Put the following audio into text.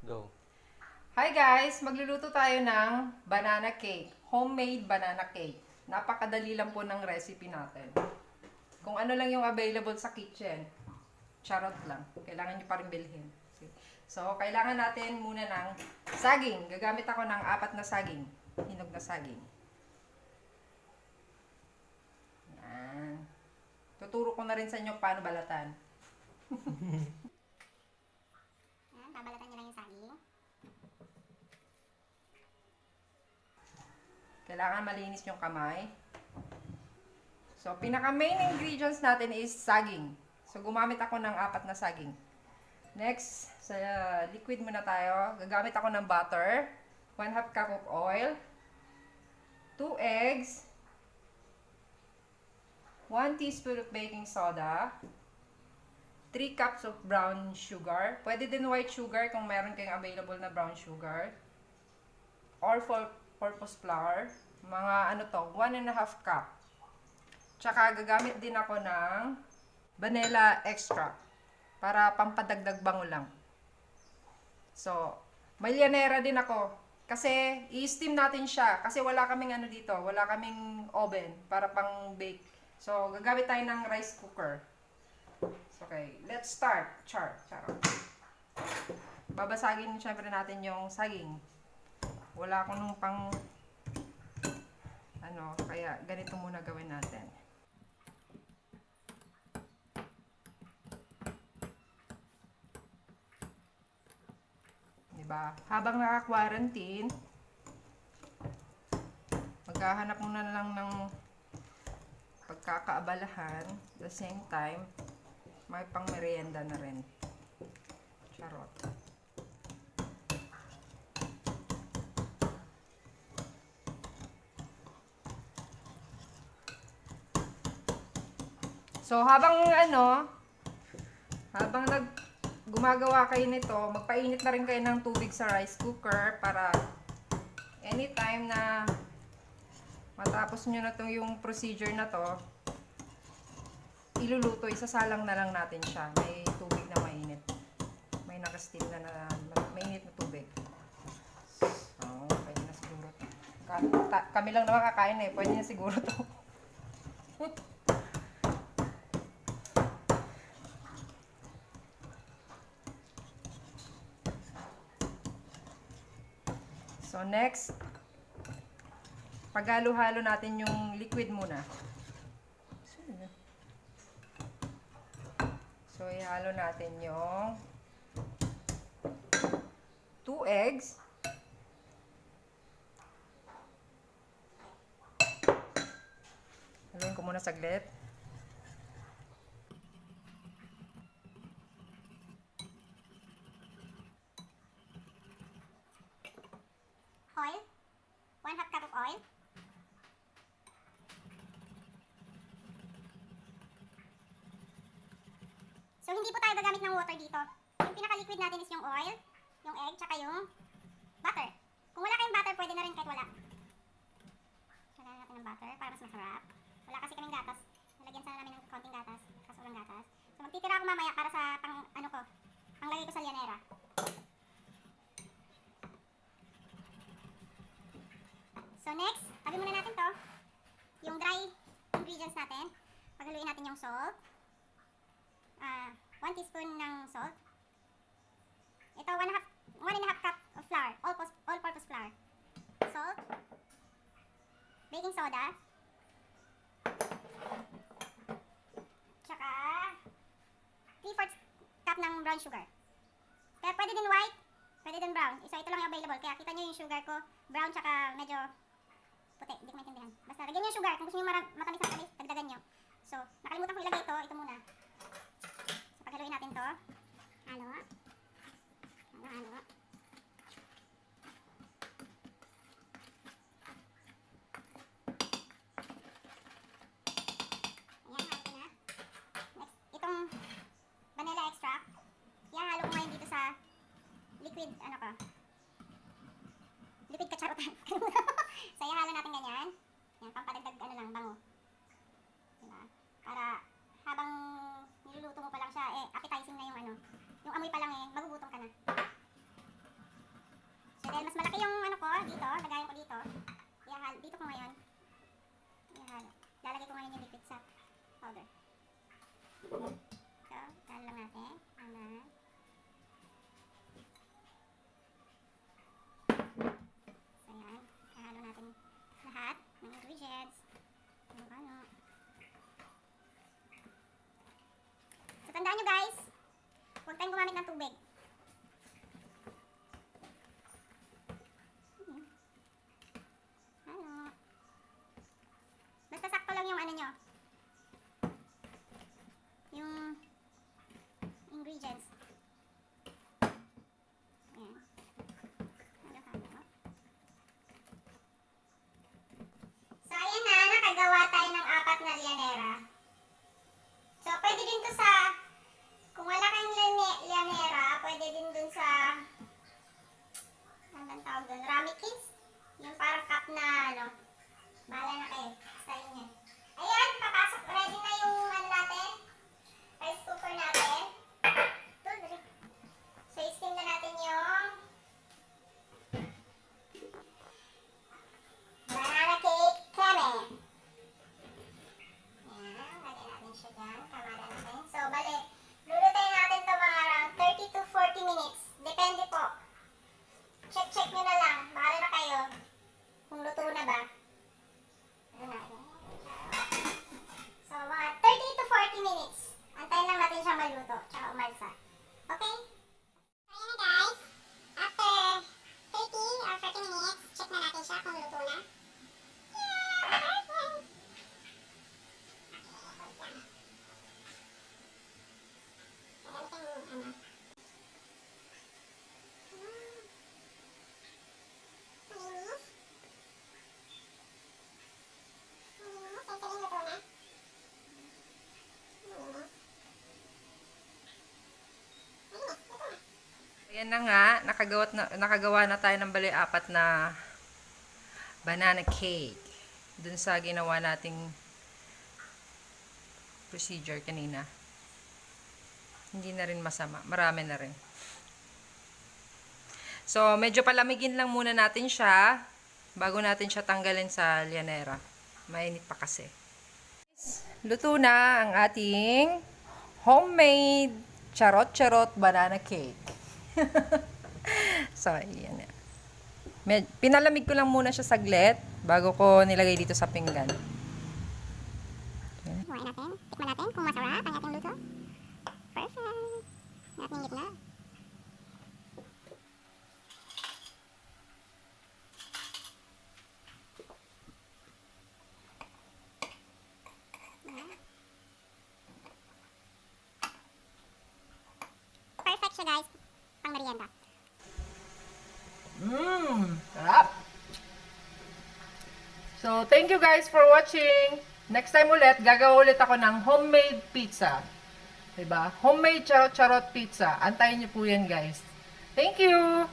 Go. Hi guys! Magluluto tayo ng banana cake. Homemade banana cake. Napakadali lang po ng recipe natin. Kung ano lang yung available sa kitchen. Charot lang. Kailangan nyo pa rin bilhin. So, kailangan natin muna ng saging. Gagamit ako ng 4 na saging. Hinog na saging. Yan. Tuturo ko na rin sa inyo paano balatan. Yan, babalatan nyo lang yung saging. Kailangan malinis yung kamay. So, pinaka main ingredients natin is saging. So, gumamit ako ng 4 na saging. Next, sa liquid muna tayo. Gagamit ako ng butter, 1/2 cup of oil, 2 eggs, 1 teaspoon of baking soda, 3 cups of brown sugar. Pwede din white sugar kung meron kayong available na brown sugar. Or all-purpose flour. Mga ano to, 1.5 cup. Tsaka gagamit din ako ng vanilla extract para pampadagdag bango lang. So, may lyanera din ako. Kasi, i-steam natin siya. Kasi wala kaming ano dito, wala kaming oven para pang bake. So, gagamit tayo ng rice cooker. Okay, let's start. Charot. Babasagin syempre natin yung saging. Wala akong nung pang ano, kaya ganito muna gawin natin. Diba? Habang naka-quarantine, maghahanap muna lang ng pagkakaabalahan. At the same time, may pang meryenda na rin. Charot. So, habang gumagawa kayo nito, magpainit na rin kayo ng tubig sa rice cooker para anytime na matapos nyo na yung procedure na to, iluluto, isasalang na lang natin siya. May tubig na mainit. May naka-steam na mainit na tubig. So, pwede na siguro to. Kami lang naman kakain eh. Pwede na siguro to. So, next, paghalo-halo natin yung liquid muna. So, ihalo natin yung 2 eggs. Haluin ko muna saglit. Oil. 1/2 cup of oil. So, hindi po tayo gagamit ng water dito. Yung pinaka-liquid natin is yung oil, yung egg, tsaka yung butter. Kung wala kayong butter, pwede na rin kahit wala. Lagyan natin ng butter para mas masarap. Wala kasi kaming gatas. Nalagyan sana namin ng konting gatas, kaso walang gatas. So, magtitira ako mamaya para sa panglagay ko sa lyanera. So next, tabi muna natin to. Yung dry ingredients natin. Paghaluin natin yung salt. 1 teaspoon ng salt. Ito, 1.5 cup of flour. All-purpose flour. Salt. Baking soda. Tsaka 3/4 cup ng brown sugar. Kaya pwede din white, pwede din brown. So ito lang yung available. Kaya kita nyo yung sugar ko. Brown tsaka medyo puti, hindi ko maintindihan. Basta lagyan nyo yung sugar. Kung gusto nyo matamis na tamis, dagdagan nyo. So, nakalimutan ko ilagay ito. Ito muna. So, paghaluin natin to. Halo. Halo. Ayan, halo na. Next, itong vanilla extract. Ihahalo ko ngayon dito sa liquid, liquid ka charutan. So, ihalo natin ganyan. Yan, pampadagdag bango. Diba? Para habang niluluto mo pa lang siya, appetizing na yung amoy pa lang magugutom ka na. Dahil mas malaki yung ano ko dito, lagayan ko dito. Ihahalo. Dito ko ngayon. Ihahalo. Lalagay ko ngayon yung liquid sa powder. So, halo lang natin. Ayan. So, ayan. Halo natin lahat ng ingredients. Ano. So, tandaan nyo guys, huwag tayong gumamit ng tubig. Ano. Basta sakto lang yung ano nyo. Yung ingredients. Ayan. Halo-halo. So, ayan na. Nakagawa tayo ng 4 na lianera. So, pwede din to sa, kung wala kang lianera, pwede din dun sa, anong tawag dun? Ramekins? Yung parang cup na, ano, bahala na kayo. Style niya. Ayan, papasok. Ready na yung, ano natin, rice cooker natin. So, steam na natin yung banana cake keme. Ayan, lagyan natin siya dyan. Kamala natin. So, bale, lulutuin natin ito mga around 30 to 40 minutes. Depende po. Check nyo na lang. Bahala na kayo kung luto na ba. Ano natin? So, mga 30 to 40 minutes. Antayin lang natin siya maluto. Tsaka umalsa. Okay? Ayan na guys. After 30 or 40 minutes, check na natin siya kung luto na. Yeah! Perfect! Ayan na nga, nakagawa na tayo ng bali 4 na banana cake. Dun sa ginawa nating procedure kanina. Hindi na rin masama. Marami na rin. So, medyo palamigin lang muna natin siya bago natin siya tanggalin sa lianera. Mainit pa kasi. Luto na ang ating homemade charot-charot banana cake. So, ayan na. Pinalamig ko lang muna siya saglit bago ko nilagay dito sa pinggan. Huwain natin. Tikman natin kung masarap ang ating luto. Perfect. Natin gitna. Perfect siya guys. Pang merienda. Sarap! So, thank you guys for watching. Next time ulit, gagawa ulit ako ng homemade pizza. Diba? Homemade charot-charot pizza. Antayin niyo po yan guys. Thank you!